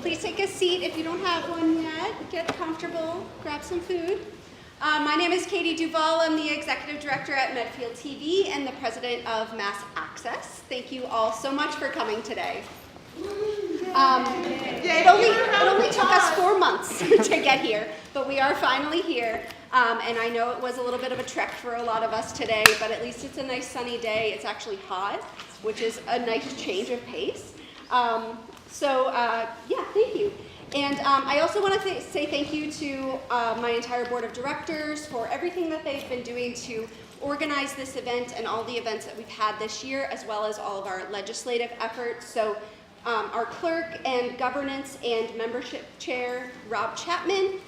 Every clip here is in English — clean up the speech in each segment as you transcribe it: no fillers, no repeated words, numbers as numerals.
Please take a seat if you don't have one yet. Get comfortable, grab some food. My name is Katie Duval. I'm the Executive Director at Medfield TV and the President of MassAccess. Thank you all so much for coming today. It only took us 4 months to get here, but we are finally here. And I know it was a little bit of a trek for a lot of us today, but at least it's a nice sunny day. It's actually hot, which is a nice change of pace. Yeah, thank you. And I also want to say thank you to my entire board of directors for everything that they've been doing to organize this event and all the events that we've had this year, as well as all of our legislative efforts. So our clerk and governance and membership chair, Rob Chapman,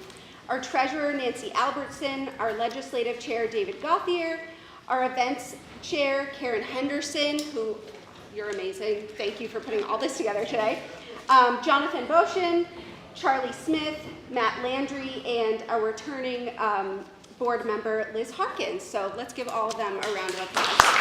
our treasurer, Nancy Albertson, our legislative chair, David Gauthier, our events chair, Karen Henderson, who, you're amazing. Thank you for putting all this together today. Jonathan Boshin, Charlie Smith, Matt Landry, and our returning board member, Liz Harkins. So let's give all of them a round of applause.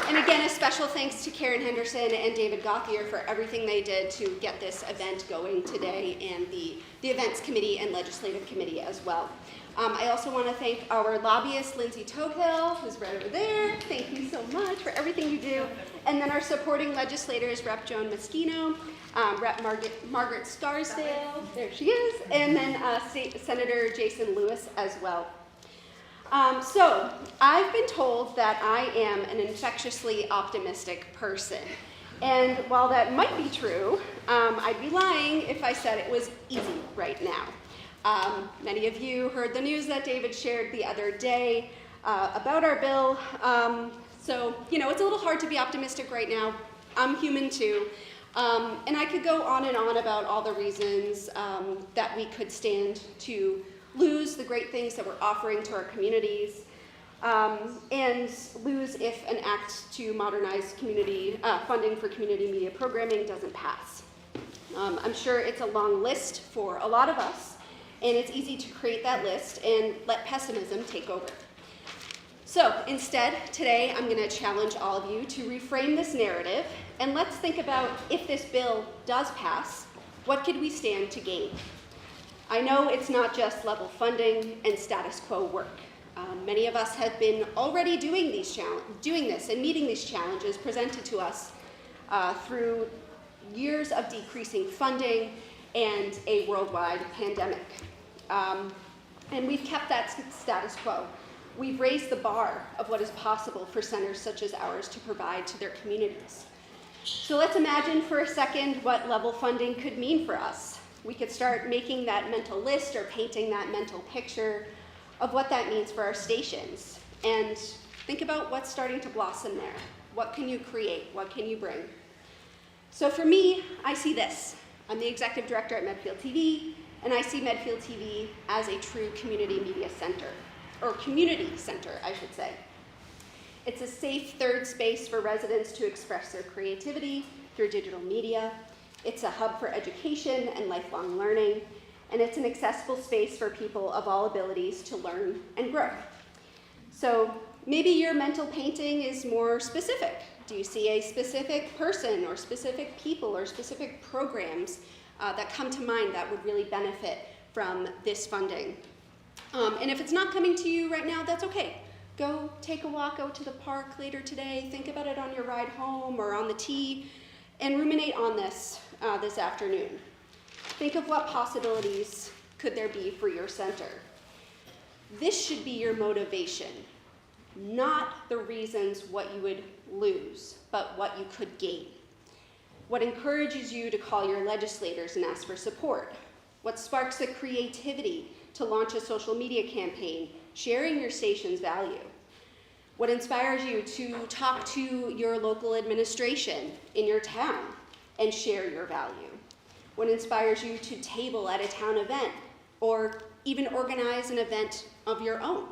And again, a special thanks to Karen Henderson and David Gauthier for everything they did to get this event going today, and the events committee and legislative committee as well. I also want to thank our lobbyist, Lindsay Tohill, who's right over there. Thank you so much for everything you do. And then our supporting legislators, Rep. Joan Meschino, Rep. Margaret Scarsdale, there she is, and then State Senator Jason Lewis as well. So I've been told that I am an infectiously optimistic person. And while that might be true, I'd be lying if I said it was easy right now. Many of you heard the news that David shared the other day about our bill. So, you know, it's a little hard to be optimistic right now. I'm human too. And I could go on and on about all the reasons that we could stand to lose the great things that we're offering to our communities, and lose if an act to modernize community funding for community media programming doesn't pass. I'm sure it's a long list for a lot of us, and it's easy to create that list and let pessimism take over. So instead, today I'm going to challenge all of you to reframe this narrative, and let's think about, if this bill does pass, what could we stand to gain? I know it's not just level funding and status quo work. Many of us have been already doing this and meeting these challenges presented to us through years of decreasing funding and a worldwide pandemic. And we've kept that status quo. We've raised the bar of what is possible for centers such as ours to provide to their communities. So let's imagine for a second what level funding could mean for us. We could start making that mental list or painting that mental picture of what that means for our stations. And think about what's starting to blossom there. What can you create? What can you bring? So for me, I see this. I'm the executive director at Medfield TV, and I see Medfield TV as a true community media center, or community center, I should say. It's a safe third space for residents to express their creativity through digital media. It's a hub for education and lifelong learning, and it's an accessible space for people of all abilities to learn and grow. So maybe your mental painting is more specific. Do you see a specific person or specific people or specific programs that come to mind that would really benefit from this funding? And if it's not coming to you right now, that's okay. Go take a walk out to the park later today. Think about it on your ride home or on the T, and ruminate on this this afternoon. Think of what possibilities could there be for your center. This should be your motivation, not the reasons what you would lose, but what you could gain. What encourages you to call your legislators and ask for support? What sparks the creativity to launch a social media campaign, sharing your station's value? What inspires you to talk to your local administration in your town and share your value? What inspires you to table at a town event or even organize an event of your own?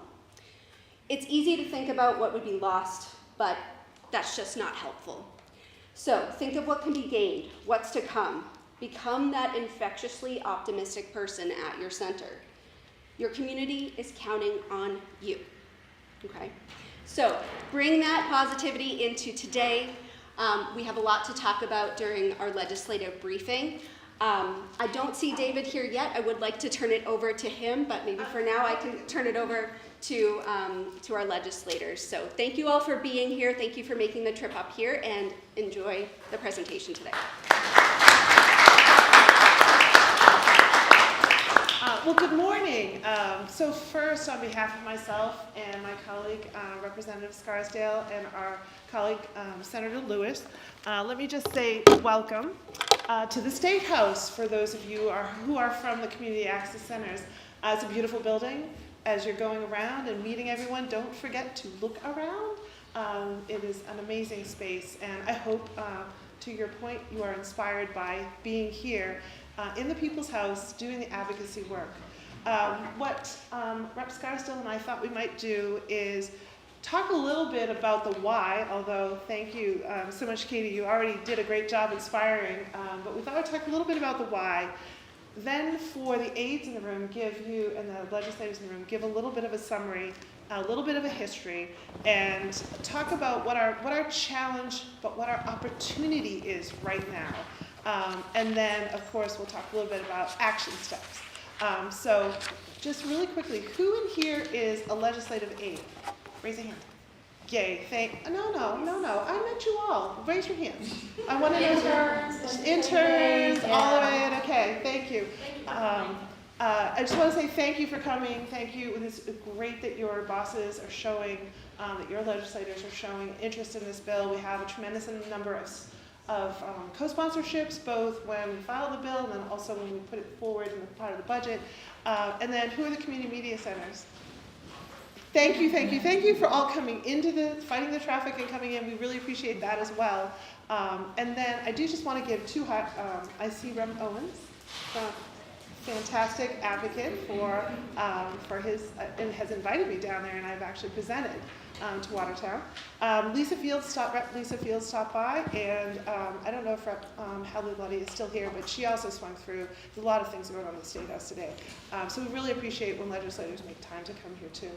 It's easy to think about what would be lost, but that's just not helpful. So think of what can be gained, what's to come. Become that infectiously optimistic person at your center. Your community is counting on you, okay? So bring that positivity into today. We have a lot to talk about during our legislative briefing. I don't see David here yet. I would like to turn it over to him, but maybe for now I can turn it over to our legislators. So thank you all for being here. Thank you for making the trip up here, and enjoy the presentation today. Well, good morning. So first, on behalf of myself and my colleague, Representative Scarsdale, and our colleague, Senator Lewis, let me just say welcome to the Statehouse for those of you who are from the Community Access Centers. It's a beautiful building. As you're going around and meeting everyone, don't forget to look around. It is an amazing space, and I hope, to your point, you are inspired by being here in the People's House doing the advocacy work. What Rep. Scarsdale and I thought we might do is talk a little bit about the why, although thank you so much, Katie, you already did a great job inspiring, but we thought we'd talk a little bit about the why. Then for the aides in the room, give you, and the legislators in the room, give a little bit of a summary, a little bit of a history, and talk about what our challenge, but what our opportunity is right now. And then, of course, we'll talk a little bit about action steps. So just really quickly, who in here is a legislative aide? Raise a hand. Yay, no, I met you all. Raise your hands. I want to know interns, all of it. Okay, thank you. I just want to say thank you for coming. Thank you. It's great that your bosses are showing, that your legislators are showing interest in this bill. We have a tremendous number of co-sponsorships, both when we filed the bill and then also when we put it forward in the part of the budget. And then who are the community media centers? Thank you for all coming into fighting the traffic and coming in. We really appreciate that as well. And then I do just want to give two hot, I see Rep. Owens, fantastic advocate for his, and has invited me down there, and I've actually presented to Watertown. Rep. Lisa Fields stopped by, and I don't know if Rep. Hadley Luddy is still here, but she also swung through. There's a lot of things going on in the State House today. So we really appreciate when legislators make time to come here too.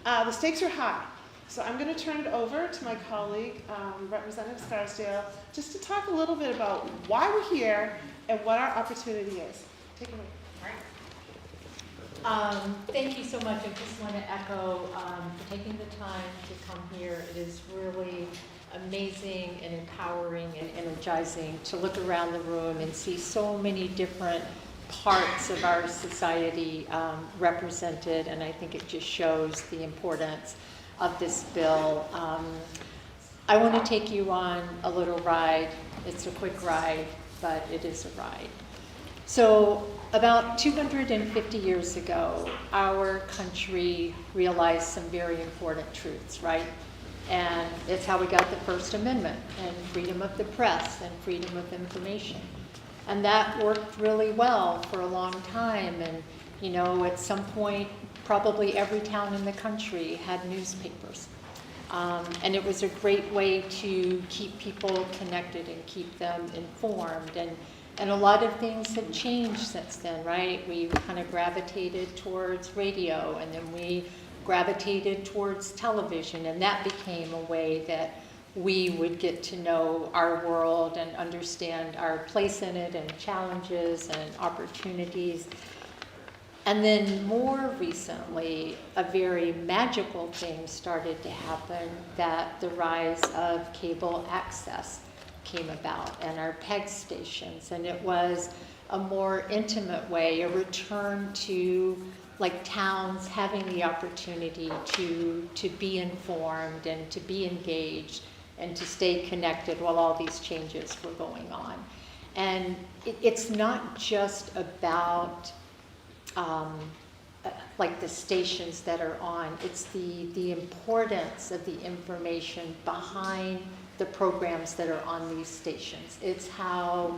The stakes are high, so I'm going to turn it over to my colleague, Representative Scarsdale, just to talk a little bit about why we're here and what our opportunity is. Take it away. Thank you so much. I just want to echo for taking the time to come here. It is really amazing and empowering and energizing to look around the room and see so many different parts of our society represented, and I think it just shows the importance of this bill. I want to take you on a little ride. It's a quick ride, but it is a ride. So about 250 years ago, our country realized some very important truths, right? And it's how we got the First Amendment and freedom of the press and freedom of information. And that worked really well for a long time. And, you know, at some point, probably every town in the country had newspapers. And it was a great way to keep people connected and keep them informed. And a lot of things have changed since then, right? We kind of gravitated towards radio, and then we gravitated towards television, and that became a way that we would get to know our world and understand our place in it and challenges and opportunities. And then more recently, a very magical thing started to happen, that the rise of cable access came about, and our PEG stations, and it was a more intimate way, a return to like towns having the opportunity to be informed and to be engaged and to stay connected while all these changes were going on. And it's not just about like the stations that are on, it's the importance of the information behind the programs that are on these stations. It's how,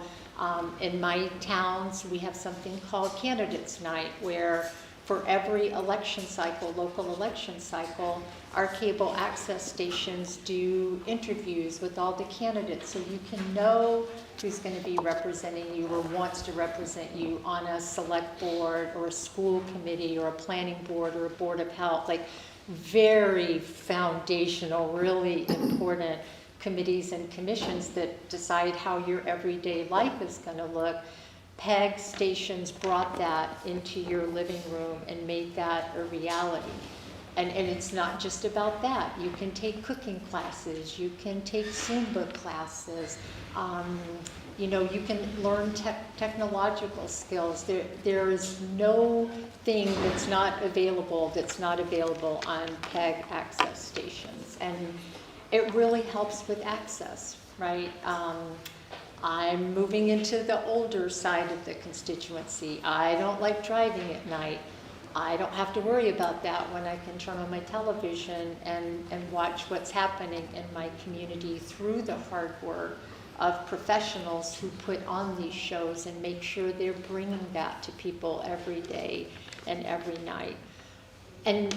in my towns, we have something called Candidates Night, where for every election cycle, local election cycle, our cable access stations do interviews with all the candidates, so you can know who's going to be representing you or wants to represent you on a select board or a school committee or a planning board or a board of health. Like, very foundational, really important committees and commissions that decide how your everyday life is going to look, PEG stations brought that into your living room and made that a reality. And it's not just about that. You can take cooking classes, you can take Zumba classes, you can learn technological skills. There is no thing that's not available on PEG access stations. And it really helps with access, right? I'm moving into the older side of the constituency. I don't like driving at night. I don't have to worry about that when I can turn on my television and watch what's happening in my community through the hard work of professionals who put on these shows and make sure they're bringing that to people every day and every night. And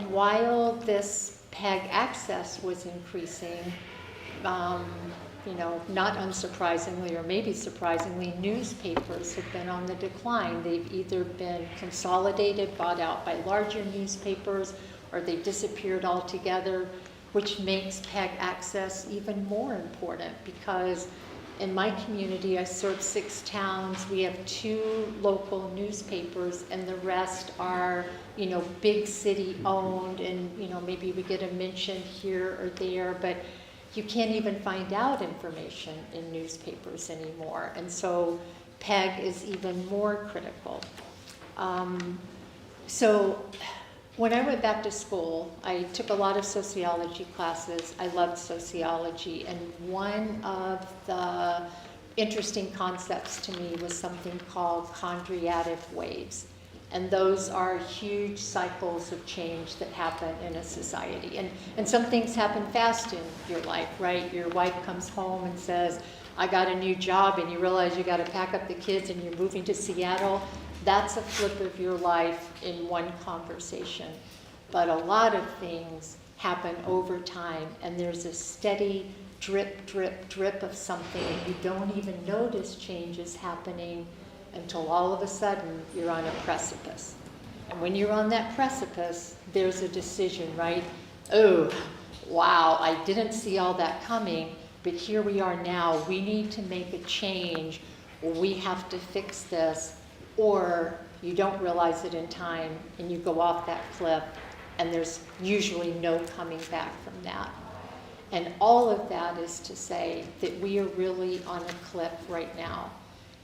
while this PEG access was increasing, not unsurprisingly, or maybe surprisingly, newspapers have been on the decline. They've either been consolidated, bought out by larger newspapers, or they've disappeared altogether, which makes PEG access even more important because in my community, I serve 6 towns. We have 2 local newspapers, and the rest are, big city owned, and, maybe we get a mention here or there, but you can't even find out information in newspapers anymore. And so PEG is even more critical. So when I went back to school, I took a lot of sociology classes. I loved sociology. And one of the interesting concepts to me was something called chondriatic waves. And those are huge cycles of change that happen in a society. And some things happen fast in your life, right? Your wife comes home and says, I got a new job, and you realize you got to pack up the kids and you're moving to Seattle. That's a flip of your life in one conversation. But a lot of things happen over time, and there's a steady drip, drip, drip of something, and you don't even notice changes happening until all of a sudden you're on a precipice. And when you're on that precipice, there's a decision, right? Oh, wow, I didn't see all that coming, but here we are now. We need to make a change, or we have to fix this, or you don't realize it in time and you go off that cliff, and there's usually no coming back from that. And all of that is to say that we are really on a cliff right now.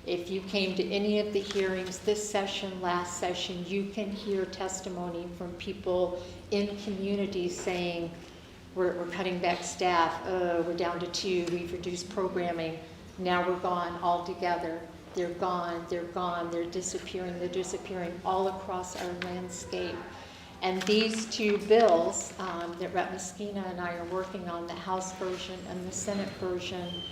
If you came to any of the hearings this session, last session, you can hear testimony from people in communities saying, we're cutting back staff, we're down to 2, we've reduced programming, now we're gone altogether. They're gone, they're disappearing all across our landscape. And these 2 bills that Rep. Meschino and I are working on, the House version and the Senate version,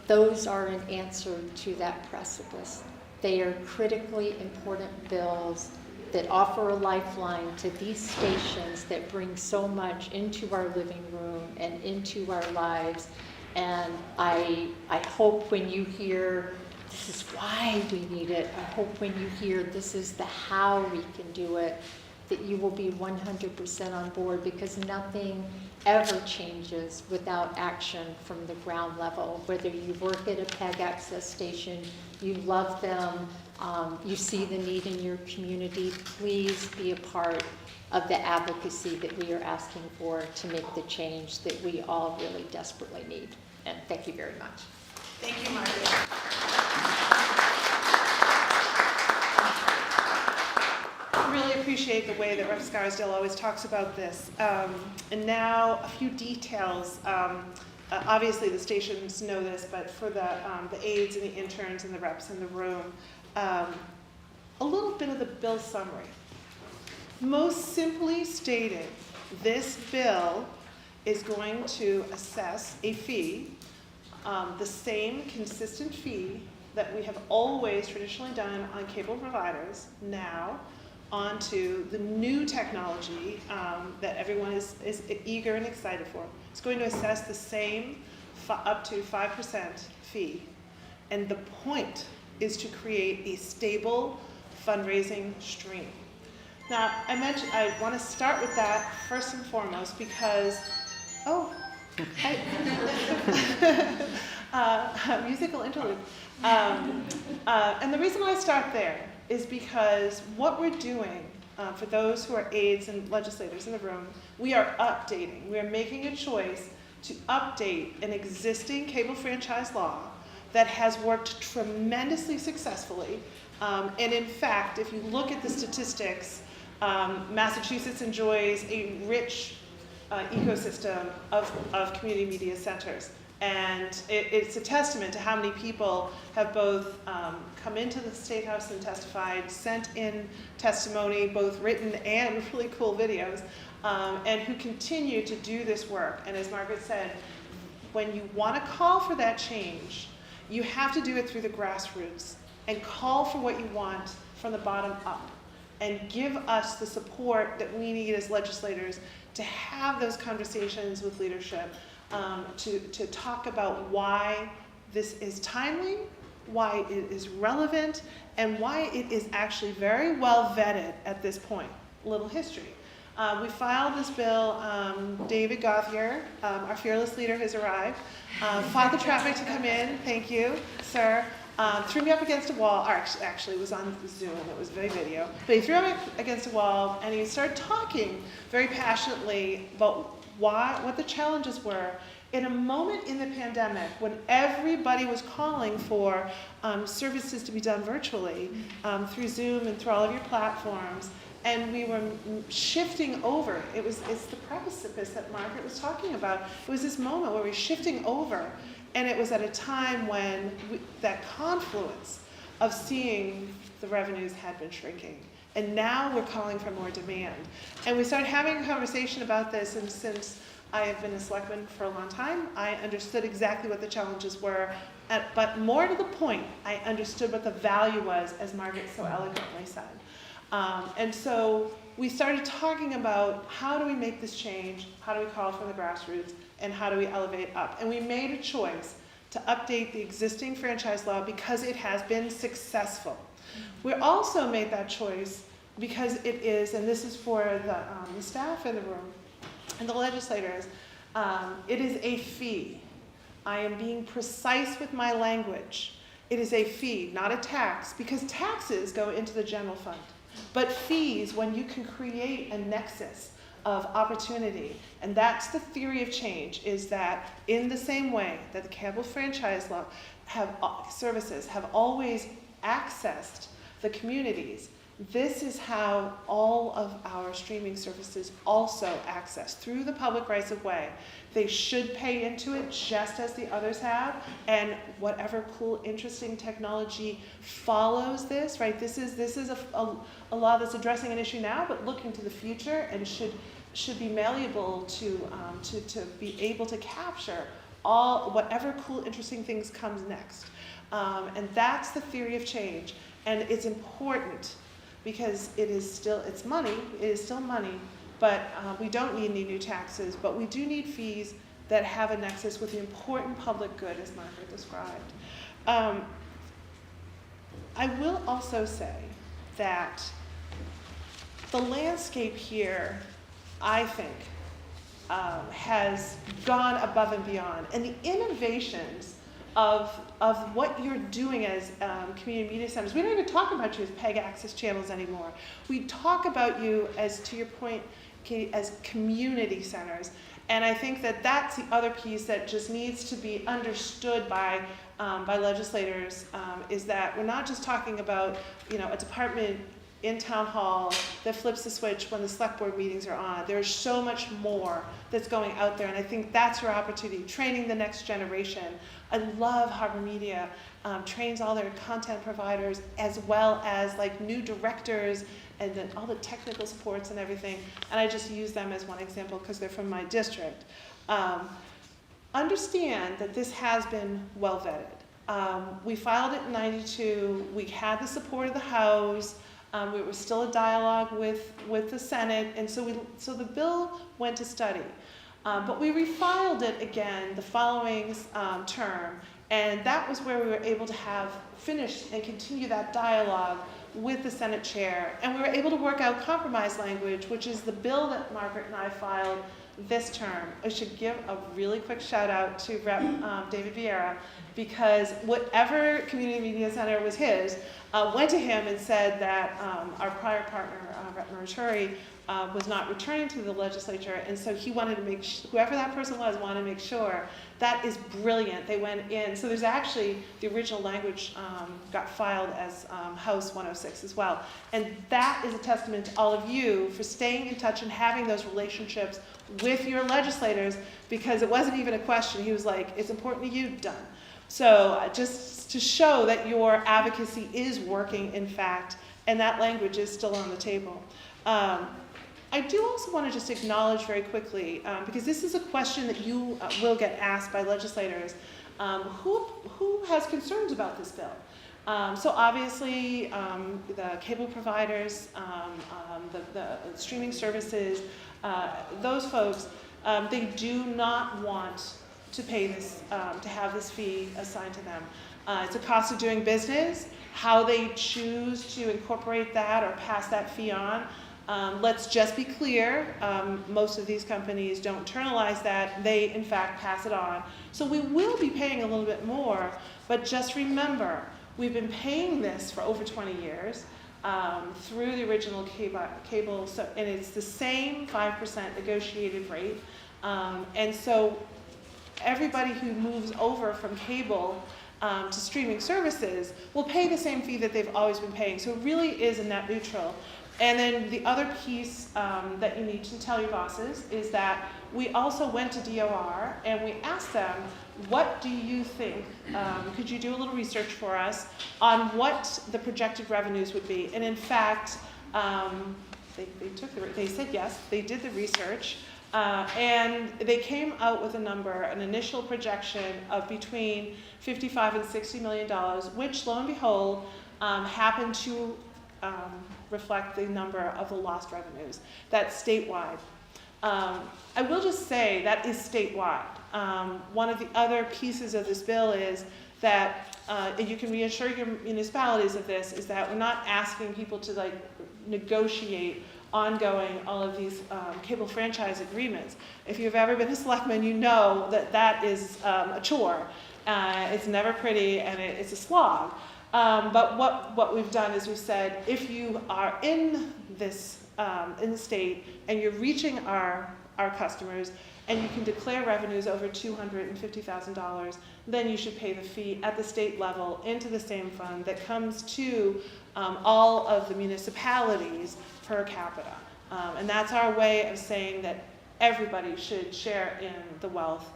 those are an answer to that precipice. They are critically important bills that offer a lifeline to these stations that bring so much into our living room and into our lives. And I hope when you hear this is why we need it, I hope when you hear this is the how we can do it, that you will be 100% on board, because nothing ever changes without action from the ground level. Whether you work at a PEG access station, you love them, you see the need in your community, please be a part of the advocacy that we are asking for to make the change that we all really desperately need. And thank you very much. Thank you, Margaret. I really appreciate the way that Rep. Scarsdale always talks about this. And now a few details. Obviously the stations know this, but for the aides and the interns and the reps in the room, a little bit of the bill summary. Most simply stated, this bill is going to assess a fee, the same consistent fee that we have always traditionally done on cable providers, now onto the new technology that everyone is eager and excited for. It's going to assess the same up to 5% fee. And the point is to create a stable fundraising stream. Now, I want to start with that first and foremost because, oh, Musical interlude. And the reason I start there is because what we're doing, for those who are aides and legislators in the room, we are updating. We are making a choice to update an existing cable franchise law that has worked tremendously successfully. And in fact, if you look at the statistics, Massachusetts enjoys a rich ecosystem of community media centers. And it's a testament to how many people have both come into the Statehouse and testified, sent in testimony, both written and really cool videos, and who continue to do this work. And as Margaret said, when you want to call for that change, you have to do it through the grassroots and call for what you want from the bottom up and give us the support that we need as legislators to have those conversations with leadership, to talk about why this is timely, why it is relevant, and why it is actually very well vetted at this point. A little history. We filed this bill, David Gauthier, our fearless leader, has arrived, fought the traffic to come in, thank you, sir. Threw me up against a wall, or actually it was on Zoom, it was video, but he threw me up against a wall and he started talking very passionately about what the challenges were in a moment in the pandemic when everybody was calling for services to be done virtually through Zoom and through all of your platforms. And we were shifting over. It's the precipice that Margaret was talking about. It was this moment where we were shifting over, and it was at a time when that confluence of seeing the revenues had been shrinking. And now we're calling for more demand. And we started having a conversation about this, and since I have been a selectman for a long time, I understood exactly what the challenges were. But more to the point, I understood what the value was, as Margaret so eloquently said. And so we started talking about how do we make this change, how do we call from the grassroots, and how do we elevate up. And we made a choice to update the existing franchise law because it has been successful. We also made that choice because it is, and this is for the staff in the room and the legislators, it is a fee. I am being precise with my language. It is a fee, not a tax, because taxes go into the general fund. But fees, when you can create a nexus of opportunity, and that's the theory of change, is that in the same way that the cable franchise law services have always accessed the communities, this is how all of our streaming services also access through the public rights of way. They should pay into it just as the others have, and whatever cool, interesting technology follows this, right? This is a law that's addressing an issue now, but looking to the future, and should be malleable to be able to capture whatever cool, interesting things comes next. And that's the theory of change, and it's important because it's money, it is still money, but we don't need any new taxes, but we do need fees that have a nexus with the important public good, as Margaret described. I will also say that the landscape here, I think, has gone above and beyond, and the innovations of what you're doing as community media centers. We don't even talk about you as PEG access channels anymore. We talk about you, as to your point, Katie, as community centers. And I think that that's the other piece that just needs to be understood by legislators, is that we're not just talking about, a department in town hall that flips the switch when the select board meetings are on. There's so much more that's going out there, and I think that's your opportunity, training the next generation. I love Harbor Media trains all their content providers, as well as new directors and then all the technical supports and everything, and I just use them as one example because they're from my district. Understand that this has been well vetted. We filed it in '92, we had the support of the House, it was still a dialogue with the Senate, and so the bill went to study. But we refiled it again the following term, and that was where we were able to have finished and continue that dialogue with the Senate chair, and we were able to work out compromise language, which is the bill that Margaret and I filed this term. I should give a really quick shout out to Rep. David Vieira, because whatever community media center was his, went to him and said that our prior partner, Rep. Morituri, was not returning to the legislature, and so he wanted to make whoever that person was wanted to make sure. That is brilliant. They went in. So there's actually the original language got filed as House 106 as well, and that is a testament to all of you for staying in touch and having those relationships with your legislators, because it wasn't even a question. He was like, "It's important to you, done." So just to show that your advocacy is working, in fact, and that language is still on the table. I do also want to just acknowledge very quickly, because this is a question that you will get asked by legislators, who has concerns about this bill? So obviously, the cable providers, the streaming services, those folks, they do not want to pay this, to have this fee assigned to them. It's a cost of doing business. How they choose to incorporate that or pass that fee on, let's just be clear, most of these companies don't internalize that. They, in fact, pass it on. So we will be paying a little bit more, but just remember, we've been paying this for over 20 years through the original cable, so, and it's the same 5% negotiated rate. And so everybody who moves over from cable to streaming services will pay the same fee that they've always been paying. So it really is a net neutral. And then the other piece that you need to tell your bosses is that we also went to DOR and we asked them, what do you think, could you do a little research for us on what the projected revenues would be? And in fact, they said yes, they did the research, and they came out with a number, an initial projection of between $55 and $60 million, which lo and behold, happened to reflect the number of the lost revenues. That's statewide. I will just say that is statewide. One of the other pieces of this bill is that, and you can reassure your municipalities of this, is that we're not asking people to like negotiate ongoing all of these cable franchise agreements. If you've ever been a selectman, you know that that is a chore. It's never pretty and it's a slog. But what we've done is we've said, if you are in this, in the state and you're reaching our customers and you can declare revenues over $250,000, then you should pay the fee at the state level into the same fund that comes to all of the municipalities per capita. And that's our way of saying that everybody should share in the wealth.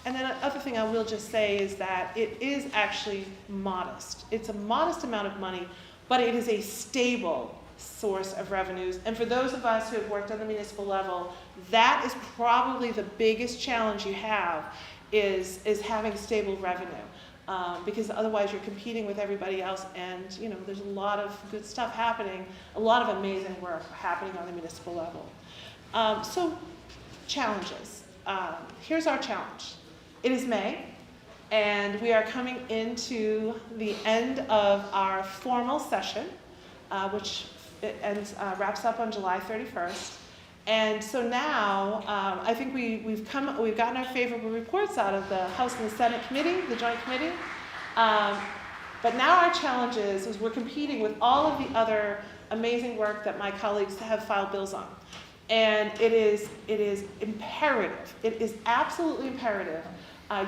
And then another thing I will just say is that it is actually modest. It's a modest amount of money, but it is a stable source of revenues. And for those of us who have worked on the municipal level, that is probably the biggest challenge you have, is having stable revenue. Because otherwise you're competing with everybody else, and you know there's a lot of good stuff happening, a lot of amazing work happening on the municipal level. So challenges. Here's our challenge. It is May, and we are coming into the end of our formal session, which wraps up on July 31st. And so now, I think we've gotten our favorable reports out of the House and the Senate committee, the Joint Committee. But now our challenge is we're competing with all of the other amazing work that my colleagues have filed bills on. And it is imperative, it is absolutely imperative.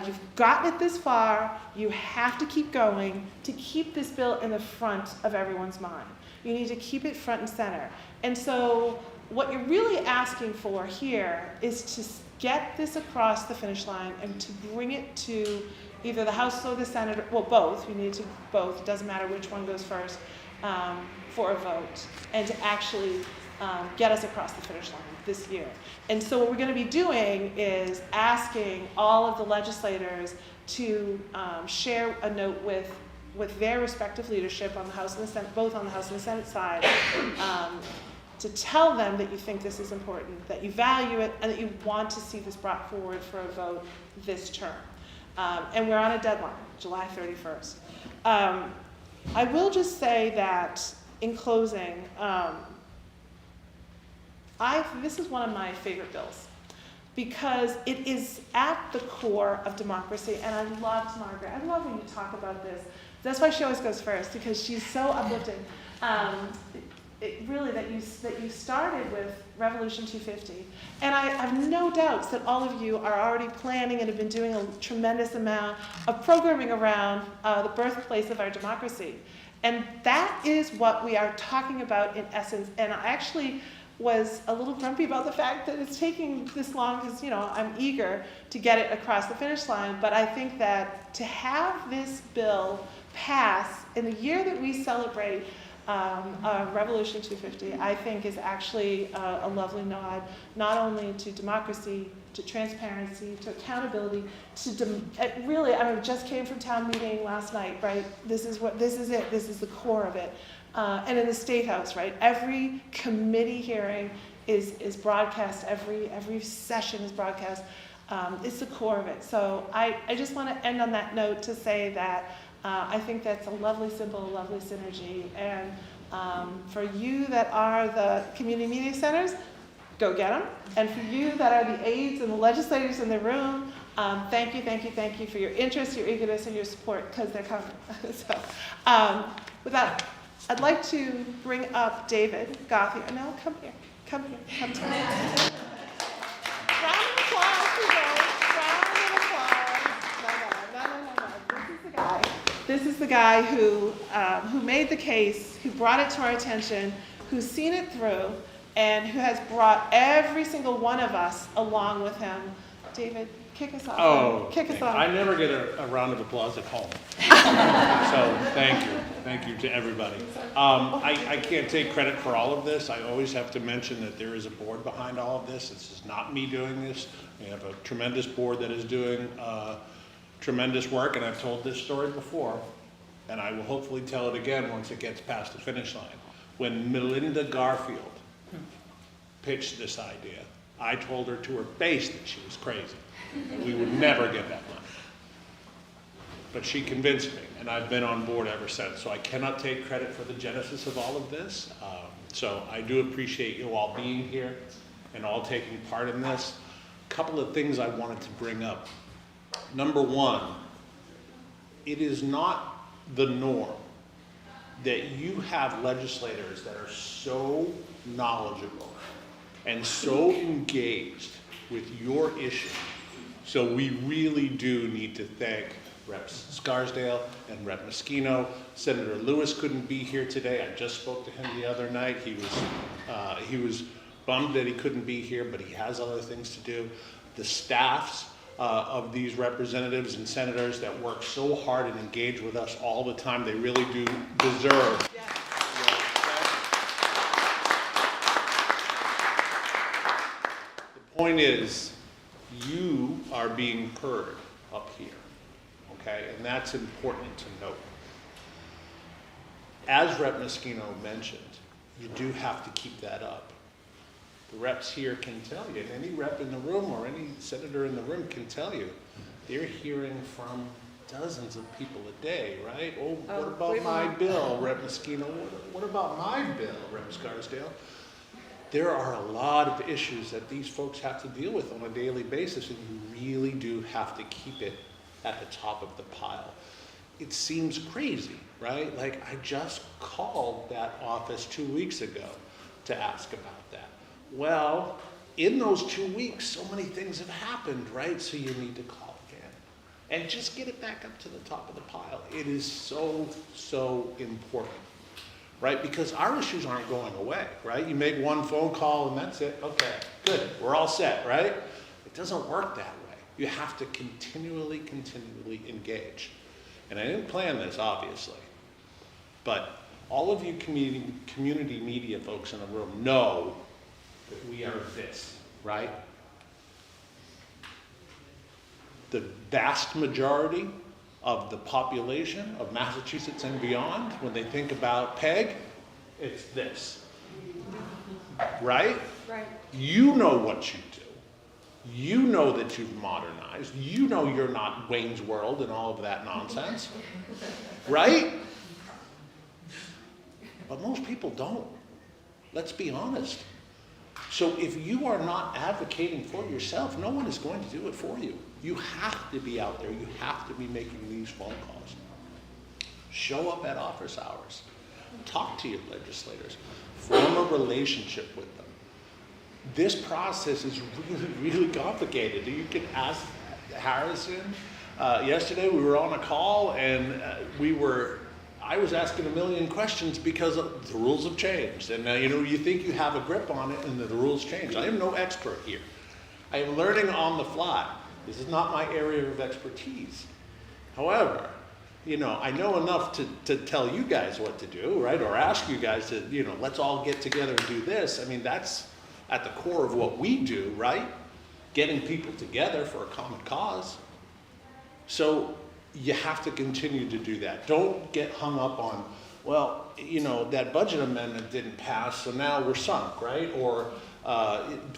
You've gotten it this far, you have to keep going to keep this bill in the front of everyone's mind. You need to keep it front and center. And so what you're really asking for here is to get this across the finish line and to bring it to either the House or the Senate, well, both. You need to both, it doesn't matter which one goes first, for a vote, and to actually get us across the finish line this year. And so what we're going to be doing is asking all of the legislators to share a note with their respective leadership on the House and the Senate, both on the House and the Senate side, to tell them that you think this is important, that you value it, and that you want to see this brought forward for a vote this term. And we're on a deadline, July 31st. I will just say that in closing, this is one of my favorite bills. because it is at the core of democracy. And I loved Margaret. I love when you talk about this. That's why she always goes first, because she's so uplifting. Really, that you started with Revolution 250. And I have no doubts that all of you are already planning and have been doing a tremendous amount of programming around the birthplace of our democracy. And that is what we are talking about in essence. And I actually was a little grumpy about the fact that it's taking this long, because I'm eager to get it across the finish line. But I think that to have this bill pass in the year that we celebrate Revolution 250, I think is actually a lovely nod, not only to democracy, to transparency, to accountability, really, I just came from town meeting last night, right? This is it, this is the core of it. And in the Statehouse, right? Every committee hearing is broadcast, every session is broadcast. It's the core of it. So I just want to end on that note to say that I think that's a lovely symbol, a lovely synergy. And for you that are the community media centers, go get them. And for you that are the aides and the legislators in the room, thank you for your interest, your eagerness, and your support, because they're coming. So with that, I'd like to bring up David Gauthier. No, come here. Come to me. Round of applause, people. Round of applause. No. This is the guy who made the case, who brought it to our attention, who's seen it through, and who has brought every single one of us along with him. David, kick us off. Oh, kick us off. I never get a round of applause at home. So thank you to everybody. I can't take credit for all of this. I always have to mention that there is a board behind all of this. This is not me doing this. We have a tremendous board that is doing tremendous work, and I've told this story before, and I will hopefully tell it again once it gets past the finish line. When Melinda Garfield pitched this idea, I told her to her face that she was crazy. We would never get that money. But she convinced me, and I've been on board ever since. So I cannot take credit for the genesis of all of this. So I do appreciate you all being here and all taking part in this. A couple of things I wanted to bring up. Number one, it is not the norm that you have legislators that are so knowledgeable and so engaged with your issue. So we really do need to thank Reps Scarsdale and Rep Meschino. Senator Lewis couldn't be here today. I just spoke to him the other night. He was bummed that he couldn't be here, but he has other things to do. The staffs of these representatives and senators that work so hard and engage with us all the time, they really do deserve. Yeah. The point is, you are being heard up here, okay? And that's important to note. As Rep Meschino mentioned, you do have to keep that up. The reps here can tell you, and any rep in the room or any senator in the room can tell you, they're hearing from dozens of people a day, right? Oh, what about my bill, Rep Meschino? What about my bill, Rep Scarsdale? There are a lot of issues that these folks have to deal with on a daily basis, and you really do have to keep it at the top of the pile. It seems crazy, right? Like, I just called that office 2 weeks ago to ask about that. Well, in those 2 weeks, so many things have happened, right? So you need to call again and just get it back up to the top of the pile. It is so, so important, right? Because our issues aren't going away, right? You make one phone call and that's it. Okay, good, we're all set, right? It doesn't work that way. You have to continually engage. And I didn't plan this, obviously, but all of you community media folks in the room know that we are this, right? The vast majority of the population of Massachusetts and beyond, when they think about PEG, it's this, right? Right. You know what you do. You know that you've modernized. You know you're not Wayne's World and all of that nonsense, right? But most people don't. Let's be honest. So if you are not advocating for yourself, no one is going to do it for you. You have to be out there. You have to be making these phone calls. Show up at office hours. Talk to your legislators. Form a relationship with them. This process is really, really complicated. You can ask Harrison. Yesterday we were on a call and I was asking a million questions because the rules have changed. And you think you have a grip on it and the rules change. I am no expert here. I am learning on the fly. This is not my area of expertise. However, I know enough to tell you guys what to do, right? Or ask you guys to, let's all get together and do this. I mean, that's at the core of what we do, right? Getting people together for a common cause. So you have to continue to do that. Don't get hung up on, well, that budget amendment didn't pass, so now we're sunk, right? Or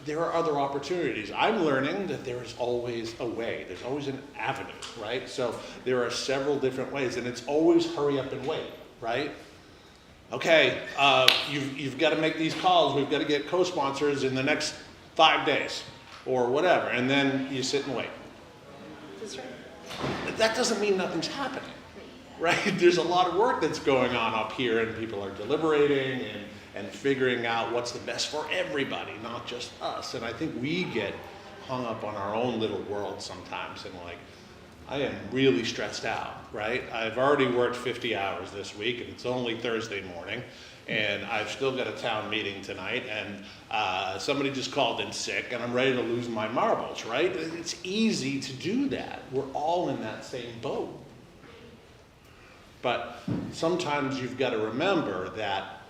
there are other opportunities. I'm learning that there is always a way. There's always an avenue, right? So there are several different ways, and it's always hurry up and wait, right? Okay, you've got to make these calls. We've got to get co-sponsors in the next 5 days or whatever, and then you sit and wait. That's right. That doesn't mean nothing's happening, right? There's a lot of work that's going on up here, and people are deliberating and figuring out what's the best for everybody, not just us. And I think we get hung up on our own little world sometimes, and I am really stressed out, right? I've already worked 50 hours this week, and it's only Thursday morning, and I've still got a town meeting tonight, and somebody just called in sick, and I'm ready to lose my marbles, right? It's easy to do that. We're all in that same boat. But sometimes you've got to remember that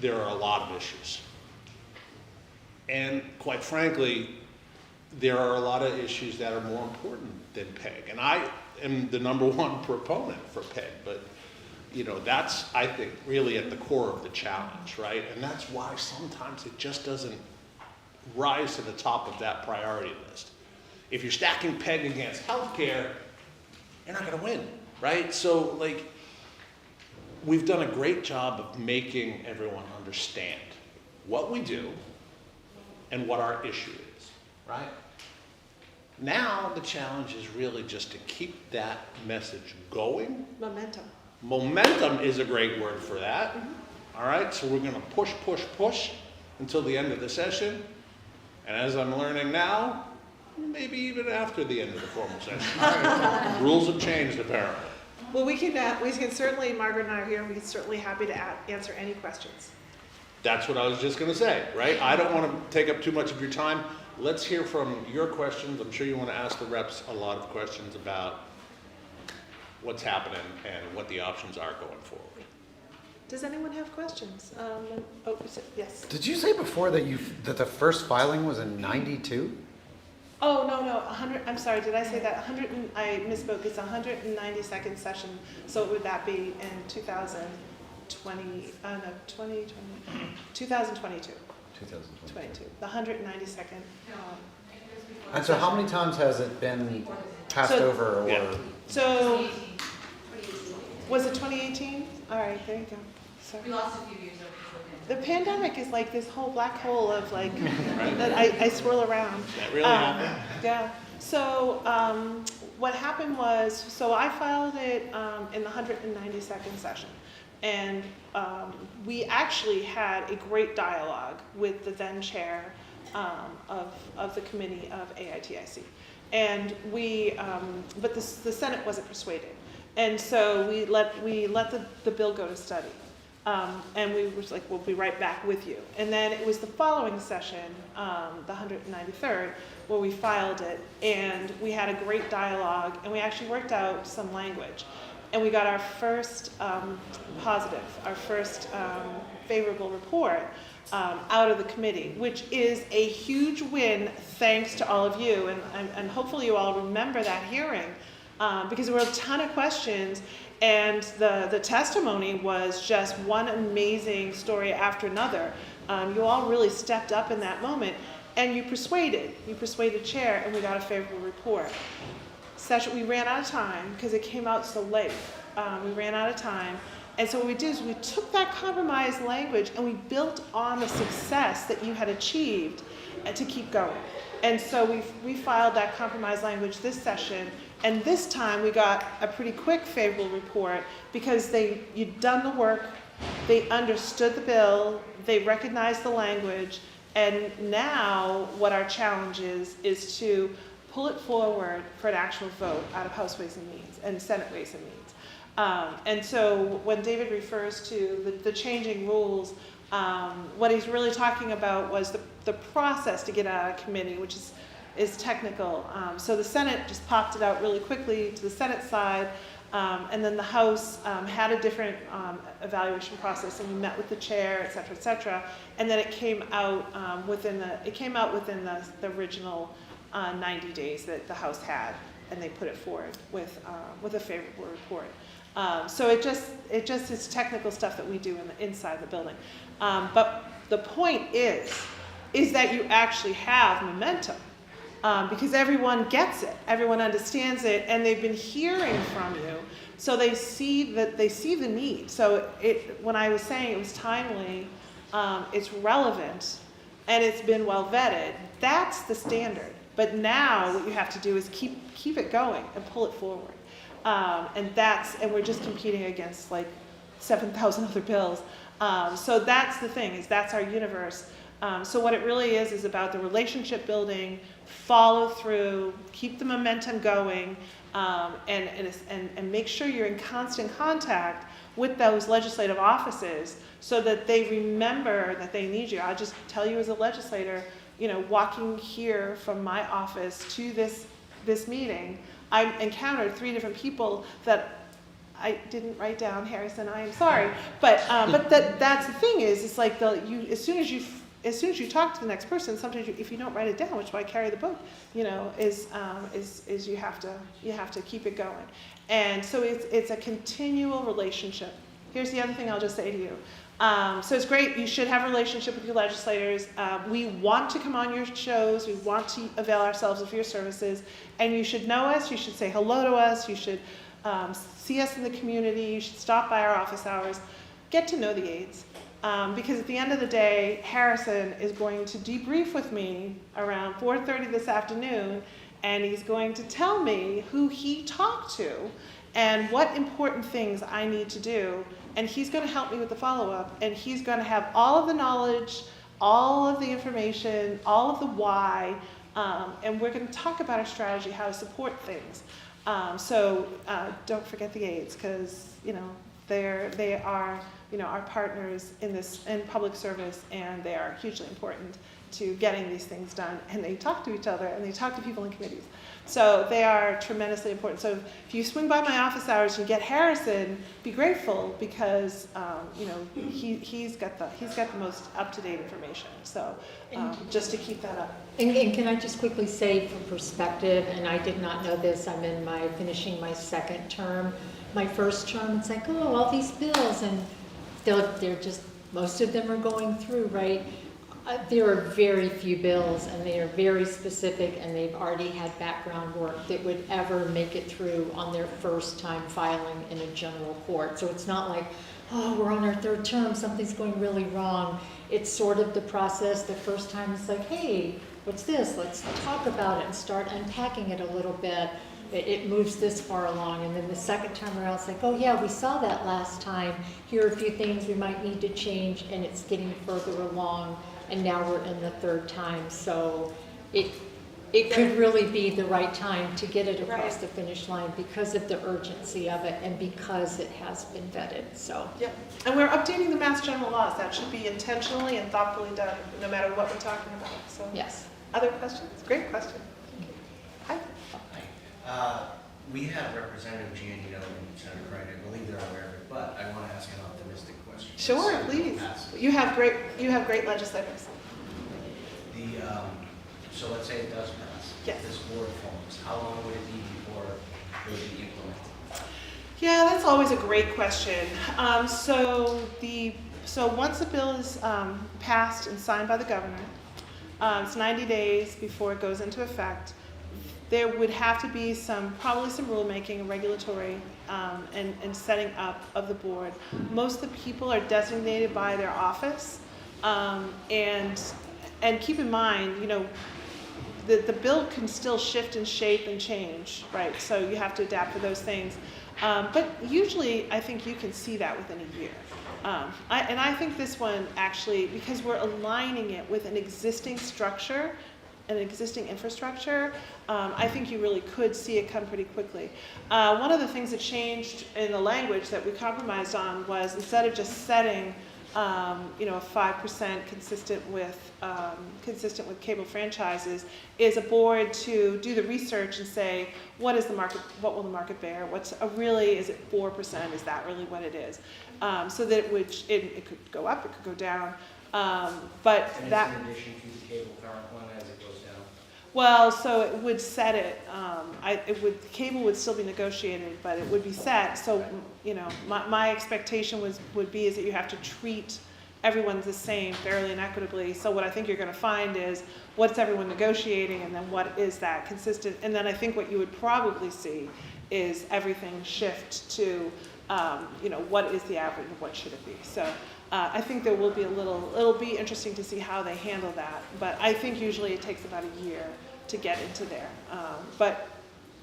there are a lot of issues. And quite frankly, there are a lot of issues that are more important than PEG. And I am the #1 proponent for PEG, but that's, I think, really at the core of the challenge, right? And that's why sometimes it just doesn't rise to the top of that priority list. If you're stacking PEG against healthcare, you're not gonna win, right? So we've done a great job of making everyone understand what we do and what our issue is, right? Now the challenge is really just to keep that message going. Momentum. Momentum is a great word for that. All right, so we're gonna push until the end of the session. And as I'm learning now, maybe even after the end of the formal session. Rules have changed apparently. Well, we can certainly, Margaret and I are here, and we can certainly happy to answer any questions. That's what I was just gonna say, right? I don't wanna take up too much of your time. Let's hear from your questions. I'm sure you wanna ask the reps a lot of questions about what's happening and what the options are going forward. Does anyone have questions? Yes. Did you say before that the first filing was in '92? Oh, no, 100, I'm sorry, did I say that? I misspoke, it's 192nd session, so would that be in 2022. 22, the 192nd. And so how many times has it been passed over or? Yeah. So, was it 2018? All right, there you go. Sorry. We lost a few years over The pandemic is like this whole black hole of that I swirl around. That really happened? Yeah. So what happened was, so I filed it in the 192nd session. And we actually had a great dialogue with the then chair of the committee of AITIC. And but the Senate wasn't persuaded. And so we let the bill go to study. And we were like, we'll be right back with you. And then it was the following session, the 193rd, where we filed it. And we had a great dialogue, and we actually worked out some language. And we got our first favorable report out of the committee, which is a huge win thanks to all of you. And hopefully you all remember that hearing, because there were a ton of questions. And the testimony was just one amazing story after another. You all really stepped up in that moment, and you persuaded chair, and we got a favorable report. We ran out of time because it came out so late. We ran out of time, And so what we did is we took that compromise language and we built on the success that you had achieved and to keep going. And so we filed that compromise language this session, and this time we got a pretty quick favorable report because you'd done the work, they understood the bill, they recognized the language, and now what our challenge is to pull it forward for an actual vote out of House Ways and Means and Senate Ways and Means. And so when David refers to the changing rules, what he's really talking about was the process to get out of committee, which is technical. So the Senate just popped it out really quickly to the Senate side, and then the House had a different evaluation process, and we met with the chair, et cetera, and then it came out within the original 90 days that the House had, and they put it forward with a favorable report. So it just is technical stuff that we do inside the building. But the point is that you actually have momentum, because everyone gets it, everyone understands it, and they've been hearing from you. So they see the need. So when I was saying it was timely, it's relevant, and it's been well vetted. That's the standard. But now what you have to do is keep it going and pull it forward. And we're just competing against like 7,000 other bills. So that's the thing, is that's our universe. So what it really is about the relationship building, follow through, keep the momentum going, and make sure you're in constant contact with those legislative offices so that they remember that they need you. I'll just tell you as a legislator, walking here from my office to this meeting, I encountered 3 different people that I didn't write down. Harrison, I am sorry, but that's the thing it's like as soon as you talk to the next person, sometimes if you don't write it down, which is why I carry the book, is you have to keep it going, and so it's a continual relationship. Here's the other thing I'll just say to you. So it's great. You should have a relationship with your legislators. We want to come on your shows. We want to avail ourselves of your services. And you should know us. You should say hello to us. You should see us in the community. You should stop by our office hours. Get to know the aides. Because at the end of the day, Harrison is going to debrief with me around 4:30 this afternoon, and he's going to tell me who he talked to and what important things I need to do. And he's going to help me with the follow-up, and he's going to have all of the knowledge, all of the information, all of the why, and we're going to talk about our strategy, how to support things. So don't forget the aides, because they are our partners in public service, and they are hugely important to getting these things done. And they talk to each other, and they talk to people in committees. So they are tremendously important. So if you swing by my office hours and you get Harrison, be grateful, because he's got the most up-to-date information. So just to keep that up. And can I just quickly say, for perspective, and I did not know this, I'm finishing my 2nd term. My 1st term, it's like, oh, all these bills, and they're just, most of them are going through, right? There are very few bills, and they are very specific, and they've already had background work that would ever make it through on their first time filing in a general court. So it's not like, oh, we're on our 3rd term, something's going really wrong. It's sort of the process. The first time it's like, hey, what's this? Let's talk about it and start unpacking it a little bit. It moves this far along, and then the 2nd time around, it's like, oh yeah, we saw that last time. Here are a few things we might need to change, and it's getting further along. And now we're in the 3rd time, so it could really be the right time to get it across the finish line because of the urgency of it and because it has been vetted. So. Yep. And we're updating the Mass General laws. That should be intentionally and thoughtfully done, no matter what we're talking about. So. Yes. Other questions? Great question. Hi. Hi. We have Representative Giannino and Senator Wright. I believe they're aware of it, but I want to ask an optimistic question. Sure, please. You have great legislators. So let's say it does pass. Yes. This board forms. How long would it be before it would be implemented? Yeah, that's always a great question. So once a bill is passed and signed by the governor, it's 90 days before it goes into effect. There would have to be probably some rulemaking and regulatory and setting up of the board. Most of the people are designated by their office, and keep in mind, you know, the bill can still shift and shape and change, right? So you have to adapt to those things. But usually, I think you can see that within a year. I think this one actually, because we're aligning it with an existing structure, an existing infrastructure, I think you really could see it come pretty quickly. One of the things that changed in the language that we compromised on was, instead of just setting you know, a 5% consistent with cable franchises, is a board to do the research and say, what is the market? What will the market bear? What's really? Is it 4%? Is that really what it is? So that it could go up, it could go down, but And that. it's in addition to the cable current one as it goes down? Well, so it would set it. Cable would still be negotiated, but it would be set. So, you know, my expectation would be is that you have to treat everyone the same, fairly and equitably. So what I think you're going to find is what's everyone negotiating, and then what is that consistent. And then I think what you would probably see is everything shift to, you know, what is the average and what should it be. So. I think there will be it'll be interesting to see how they handle that, but I think usually it takes about a year to get into there. But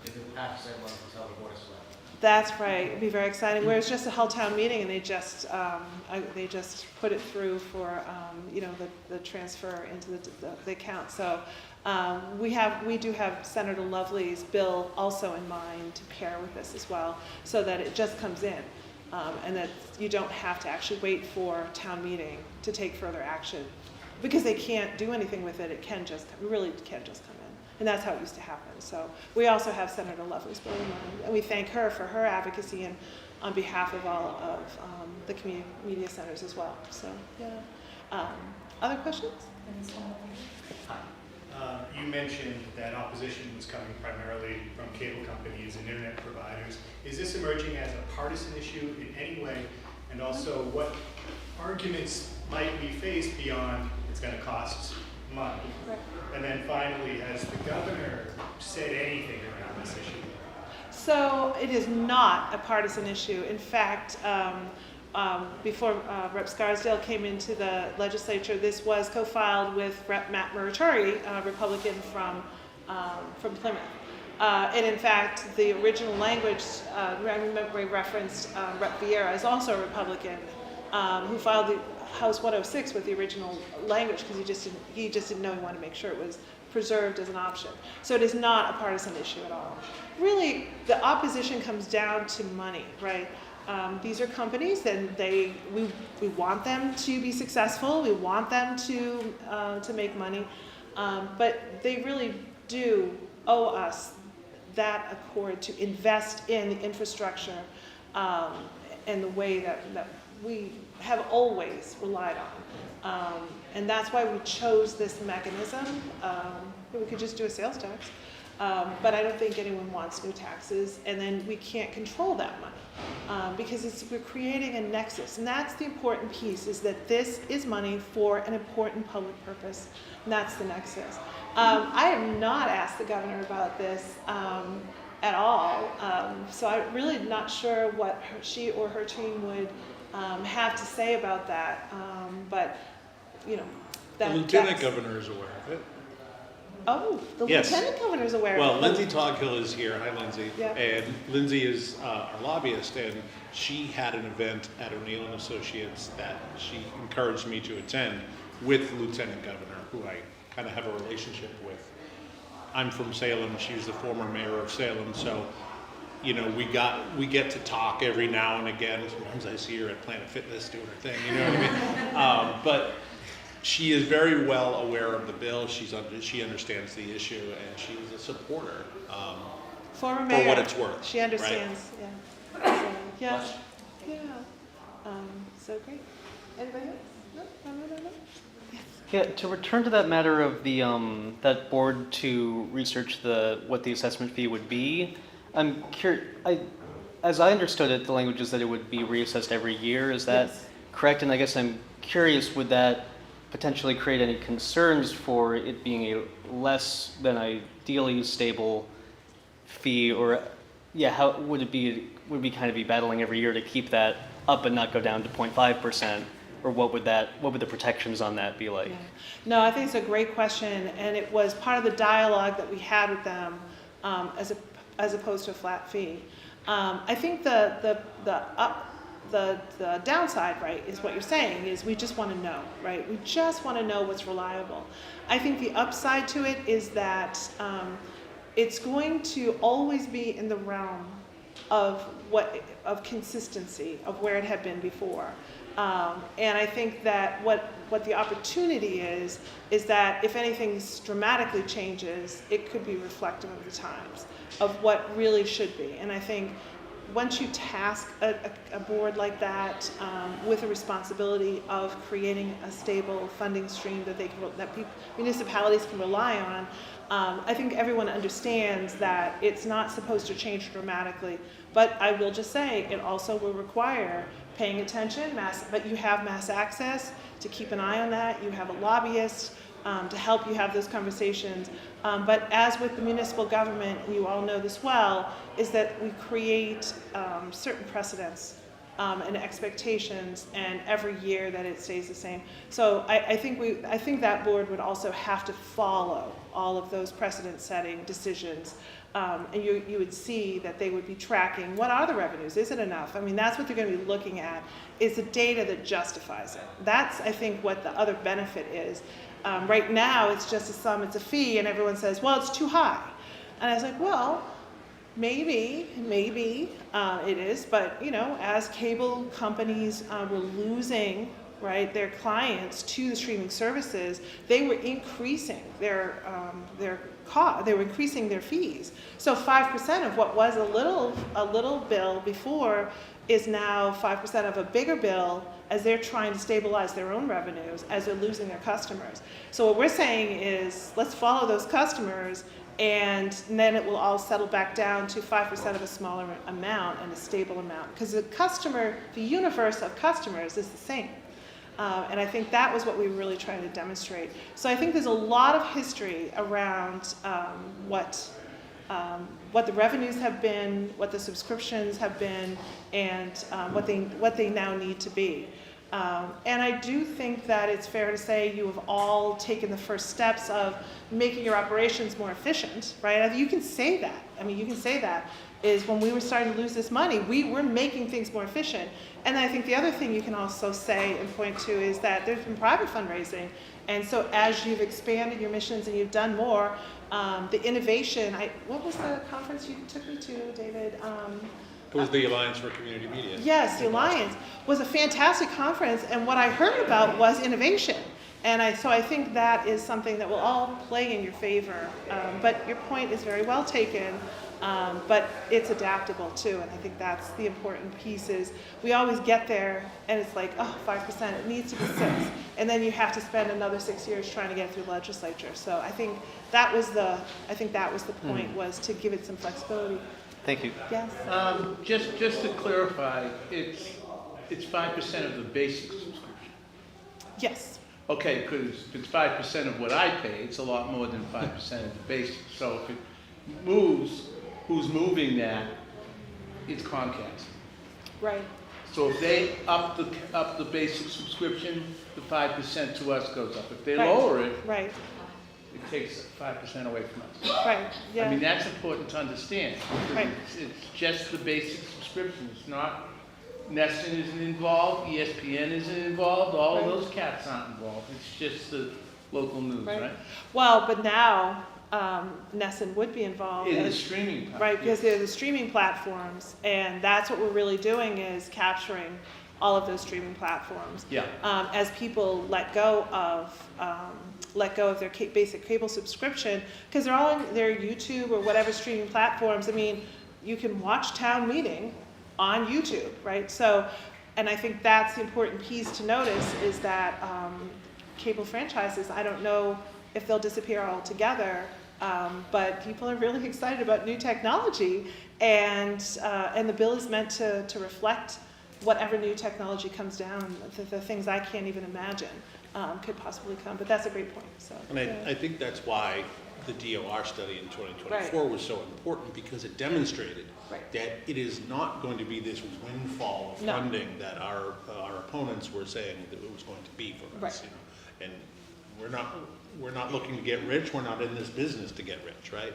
If it passes, everyone can tell the board of selectmen. that's right, it'd be very exciting. Whereas just a held town meeting and they just put it through for, you know, the transfer into the account. So we do have Senator Lovely's bill also in mind to pair with this as well, so that it just comes in. And that you don't have to actually wait for town meeting to take further action, because they can't do anything with it. It really can just come in, and that's how it used to happen. So we also have Senator Lovely's bill in mind, and we thank her for her advocacy and on behalf of all of the community media centers as well. So yeah, other questions? You mentioned that opposition was coming primarily from cable companies and internet providers. Is this emerging as a partisan issue in any way? And also, what arguments might we face beyond it's going to cost money? Right. And then finally, has the governor said anything around this issue? So it is not a partisan issue. In fact, before Rep. Scarsdale came into the legislature, this was co-filed with Rep. Matt Muratori, Republican from Plymouth. And in fact, the original language, I remember we referenced Rep. Vieira is also a Republican, who filed the House 106 with the original language, because he just didn't know. He wanted to make sure it was preserved as an option. So it is not a partisan issue at all. Really, the opposition comes down to money, right? These are companies, and we want them to be successful. We want them to make money, but they really do owe us that accord to invest in the infrastructure and the way that we have always relied on. And that's why we chose this mechanism. We could just do a sales tax, but I don't think anyone wants new taxes, and then we can't control that money because we're creating a nexus, and that's the important piece, is that this is money for an important public purpose, and that's the nexus. I have not asked the governor about this at all, so I'm really not sure what she or her team would have to say about that, but you know, The lieutenant governor is aware of it. Oh, the Yes. lieutenant governor's aware Well, of it. Lindsay Toghill is here. Hi, Lindsay. Yeah. And Lindsay is our lobbyist, and she had an event at O'Neill and Associates that she encouraged me to attend with the lieutenant governor, who I kind of have a relationship with. I'm from Salem. She's the former mayor of Salem, so you know we get to talk every now and again. Sometimes I see her at Planet Fitness doing her thing. You know what I mean? But she is very well aware of the bill. She understands the issue, and she is a supporter Former for mayor. what it's worth. She understands, yeah. So, yeah, yeah. So great. Anybody else? No? Yeah, to return to that matter of the that board to research what the assessment fee would be, I'm curious. As I understood it, the language is that it would be reassessed every year. Is that Yes. correct? And I guess I'm curious, would that potentially create any concerns for it being a less than ideally stable fee, or yeah, how would it be? Would we kind of be battling every year to keep that up and not go down to 0.5%, or what would the protections on that be like? Yeah. No, I think it's a great question, and it was part of the dialogue that we had with them as opposed to a flat fee. I think the downside, right, is what you're saying, is we just want to know, right? We just want to know what's reliable. I think the upside to it is that it's going to always be in the realm of consistency of where it had been before. And I think that what the opportunity is that if anything dramatically changes, it could be reflective of the times, of what really should be. And I think once you task a board like that with a responsibility of creating a stable funding stream that municipalities can rely on, I think everyone understands that it's not supposed to change dramatically. But I will just say, it also will require paying attention, but you have MassAccess to keep an eye on that. You have a lobbyist to help you have those conversations. But as with the municipal government, and you all know this well, is that we create certain precedents and expectations, and every year that it stays the same. So I think that board would also have to follow all of those precedent-setting decisions. And you would see that they would be tracking, what are the revenues? Is it enough? I mean, that's what they're going to be looking at, is the data that justifies it. That's, I think, what the other benefit is. Right now, it's just a sum, it's a fee, and everyone says, well, it's too high. And I was like, well, maybe it is, but as cable companies were losing, right, their clients to the streaming services, they were increasing their cost. They were increasing their fees. So 5% of what was a little bill before is now 5% of a bigger bill, as they're trying to stabilize their own revenues as they're losing their customers. So what we're saying is, let's follow those customers, and then it will all settle back down to 5% of a smaller amount and a stable amount, because the universe of customers is the same. And I think that was what we were really trying to demonstrate. So I think there's a lot of history around what the revenues have been, what the subscriptions have been, and what they now need to be. And I do think that it's fair to say you have all taken the first steps of making your operations more efficient, right? You can say that. I mean, you can say that is when we were starting to lose this money, we were making things more efficient. And I think the other thing you can also say and point to is that there's been private fundraising. And so as you've expanded your missions and you've done more, the innovation, what was the conference you took me to, David? It was the Alliance for Community Media. Yes, the Alliance was a fantastic conference, and what I heard about was innovation. And so I think that is something that will all play in your favor. But your point is very well taken, but it's adaptable too, and I think that's the important piece is we always get there, and it's like, oh, 5%, it needs to be 6%. And then you have to spend another 6 years trying to get through legislature. So I think that was the point, was to give it some flexibility. Thank you. Yes? Just to clarify, it's 5% of the basic subscription. Yes. Okay, because if it's 5% of what I pay, it's a lot more than 5% of the basic. So if it moves, who's moving that? It's Comcast. Right. So if they up the basic subscription, the 5% to us goes up. If they Right. lower it, Right. it takes 5% away from us. Right. Yeah. I mean, that's important to understand. Right. It's just the basic subscription. It's not, Nesson isn't involved, ESPN isn't involved, all of those cats aren't involved. It's just the local news, right? Well, but now Nesson would be involved. In the streaming platform. Right, because they're the streaming platforms, and that's what we're really doing is capturing all of those streaming platforms. Yeah. As people let go of their basic cable subscription, because they're all on their YouTube or whatever streaming platforms. I mean, you can watch town meeting on YouTube, right? So, and I think that's the important piece to notice is that cable franchises, I don't know if they'll disappear altogether, but people are really excited about new technology, and the bill is meant to reflect whatever new technology comes down, the things I can't even imagine could possibly come, but that's a great point. So, And I think that's why the DOR study in 2024 was so important because it demonstrated Right. that it is not going to be this windfall of No. funding that our opponents were saying that it was going to be for us. Right. You know? And we're not looking to get rich. We're not in this business to get rich, right?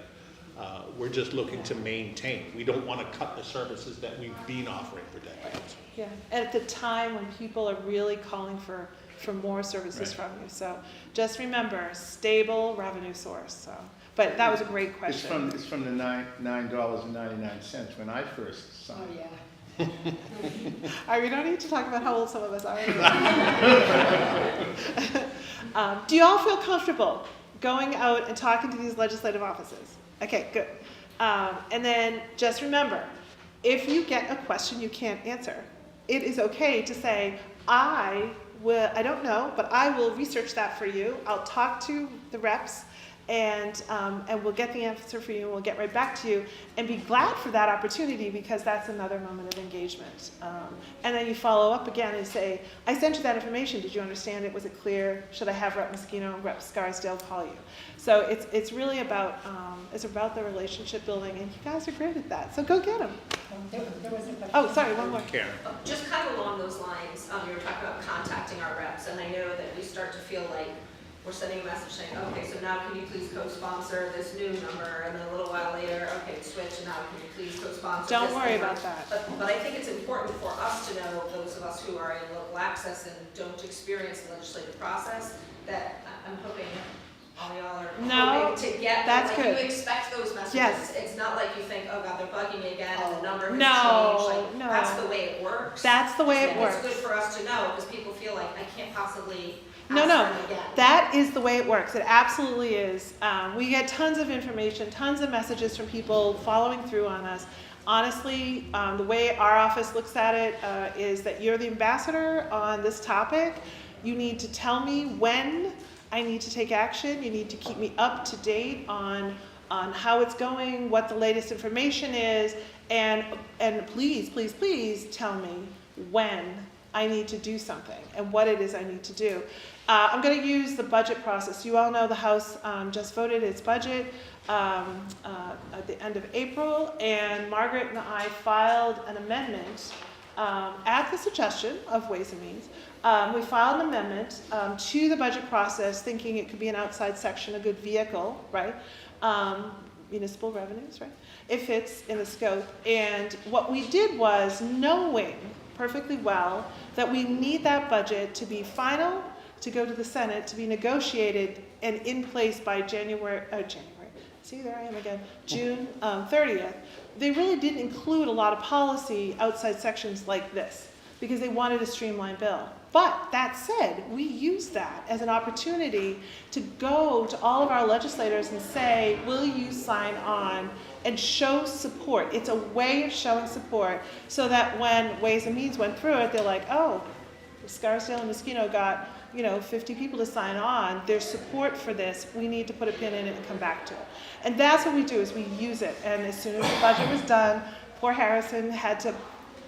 We're just looking to maintain. We don't want to cut the services that we've been offering for decades. Yeah, and at the time when people are really calling for more services Right. from you. So just remember, stable revenue source. So, but that was a great It's question. from the $9.99 when I first signed. Oh, yeah. All right, we don't need to talk about how old some of us are. Do you all feel comfortable going out and talking to these legislative offices? Okay, good. And then just remember, if you get a question you can't answer, it is okay to say, I don't know, but I will research that for you. I'll talk to the reps and we'll get the answer for you and we'll get right back to you, and be glad for that opportunity because that's another moment of engagement. And then you follow up again and say, I sent you that information. Did you understand it? Was it clear? Should I have Rep Meschino and Rep Scarsdale call you? So it's really about the relationship building, and you guys are great at that. So go get them. There was a question. Oh, sorry, one more. Karen. Just kind of along those lines, you were talking about contacting our reps, and I know that we start to feel like we're sending a message saying, okay, so now can you please co-sponsor this new number, and then a little while later, okay, switch, and now can you please co-sponsor this Don't worry number? about that. But I think it's important for us to know, those of us who are in local access and don't experience the legislative process, that I'm hoping all y'all are No, hoping to get, that's like, good. you expect those messages. Yes. It's not like you think, oh God, they're bugging me again, and the number has No, changed. Like, no. that's the way it works. That's the way it And works. it's good for us to know, because people feel like, I can't possibly No, ask no, them again. that is the way it works. It absolutely is. We get tons of information, tons of messages from people following through on us. Honestly, the way our office looks at it is that you're the ambassador on this topic. You need to tell me when I need to take action. You need to keep me up to date on how it's going, what the latest information is, and please, please, please tell me when I need to do something and what it is I need to do. I'm going to use the budget process. You all know the House just voted its budget at the end of April, and Margaret and I filed an amendment at the suggestion of Ways and Means. We filed an amendment to the budget process, thinking it could be an outside section, a good vehicle, right? Municipal revenues, right? It fits in the scope. And what we did was, knowing perfectly well that we need that budget to be final, to go to the Senate, to be negotiated and in place by January, see, there I am again, June 30th. They really didn't include a lot of policy outside sections like this because they wanted a streamlined bill. But that said, we used that as an opportunity to go to all of our legislators and say, will you sign on and show support? It's a way of showing support so that when Ways and Means went through it, they're like, oh, Scarsdale and Meschino got 50 people to sign on. There's support for this. We need to put a pin in it and come back to it. And that's what we do, is we use it. And as soon as the budget was done, poor Harrison had to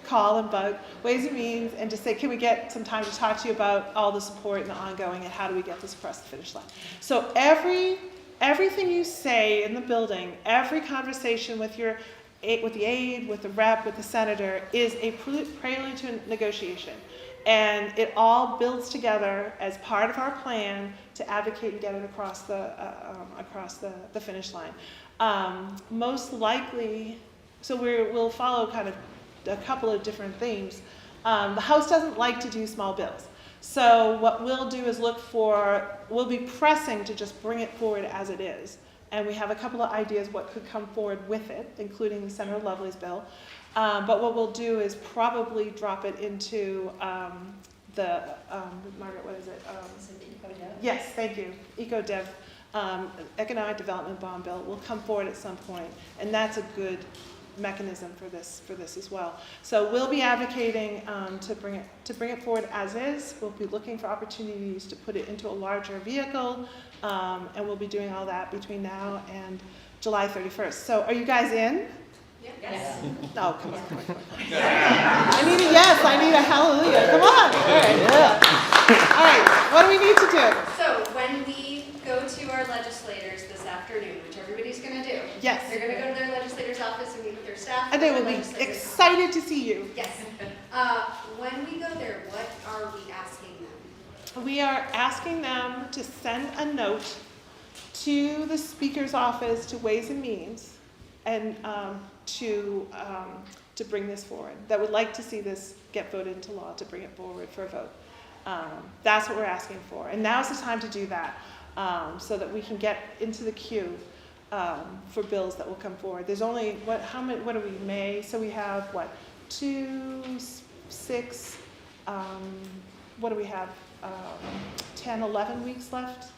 call and bug Ways and Means and just say, can we get some time to talk to you about all the support and the ongoing and how do we get this across the finish line? So everything you say in the building, every conversation with the aide, with the rep, with the senator is a prelude to a negotiation. And it all builds together as part of our plan to advocate and get it across the finish line. Most likely, so we'll follow kind of a couple of different themes. The House doesn't like to do small bills. So what we'll do is we'll be pressing to just bring it forward as it is. And we have a couple of ideas what could come forward with it, including Senator Lovely's bill. But what we'll do is probably drop it into Margaret, what is it? Yes, thank you. EcoDev, Economic Development Bond Bill will come forward at some point, and that's a good mechanism for this as well. So we'll be advocating to bring it forward as is. We'll be looking for opportunities to put it into a larger vehicle, and we'll be doing all that between now and July 31st. So are you guys in? Yes. Oh, come on. I need a yes, I need a hallelujah. Come on. All right. Yeah. All right, what do we need to do? So when we go to our legislators this afternoon, Yes. They're gonna go to their legislator's office and meet with their staff. And they will be Legislators. excited to see you. Yes. When we go there, what are we asking them? We are asking them to send a note to the Speaker's office, to Ways and Means, and to bring this forward. That would like to see this get voted into law, to bring it forward for a vote. That's what we're asking for. And now's the time to do that, so that we can get into the queue for bills that will come forward. There's only, what are we, May? So we have, 2, 6, what do we have? 10, 11 weeks left?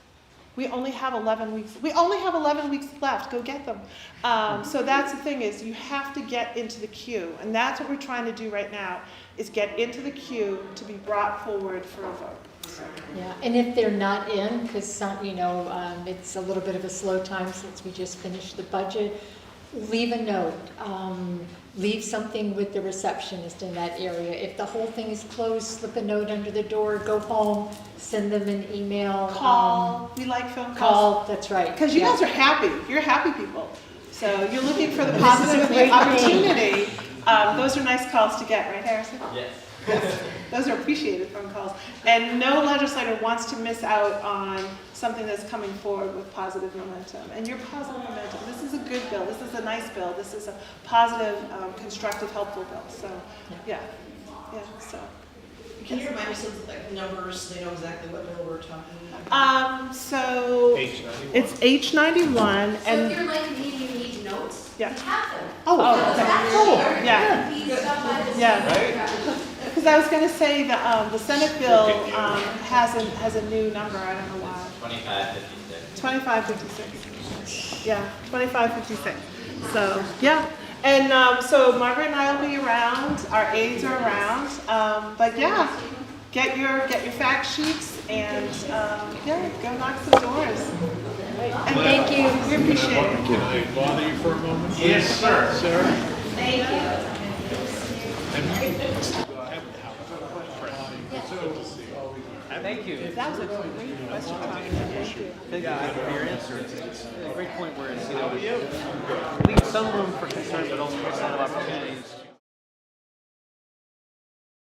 We only have 11 weeks. We only have 11 weeks left. Go get them. So that's the thing, is you have to get into the queue. And that's what we're trying to do right now, is get into the queue to be brought forward for a vote. Yeah, and if they're not in, because it's a little bit of a slow time since we just finished the budget, leave a note. Leave something with the receptionist in that area. If the whole thing is closed, slip a note under the door, go home, send them an email. Call. We like phone calls. Call, that's right. Because you yeah. guys are happy. You're happy people. So you're looking for the This is positive a and the great opportunity. Those are nice calls to get, right, Harrison? Yes. Those are appreciated phone calls. And no legislator wants to miss out on something that's coming forward with positive momentum. And your positive momentum, this is a good bill. This is a nice bill. This is a positive, constructive, helpful bill. So, yeah. So. Can you remind us of like numbers, so they know exactly what bill we're talking about? So H.91. it's H.91 So and if you're like me and you need notes, Yeah. we have them. okay. Yeah. Yeah. Right. Because I was going to say the Senate bill has a new number. I don't know why. 2556. 2556. Yeah, 2556. So yeah, and so Margaret and I will be around. Our aides are around. But yeah, get your fact sheets and go knock some doors. And thank you. We appreciate it. Can I bother you for a moment? Yes, sir. Sarah? Thank you. Thank you. That was a great question. Thank you. Thank you for your answer. It's a great point where it's, leave some room for concern, but also a set of opportunities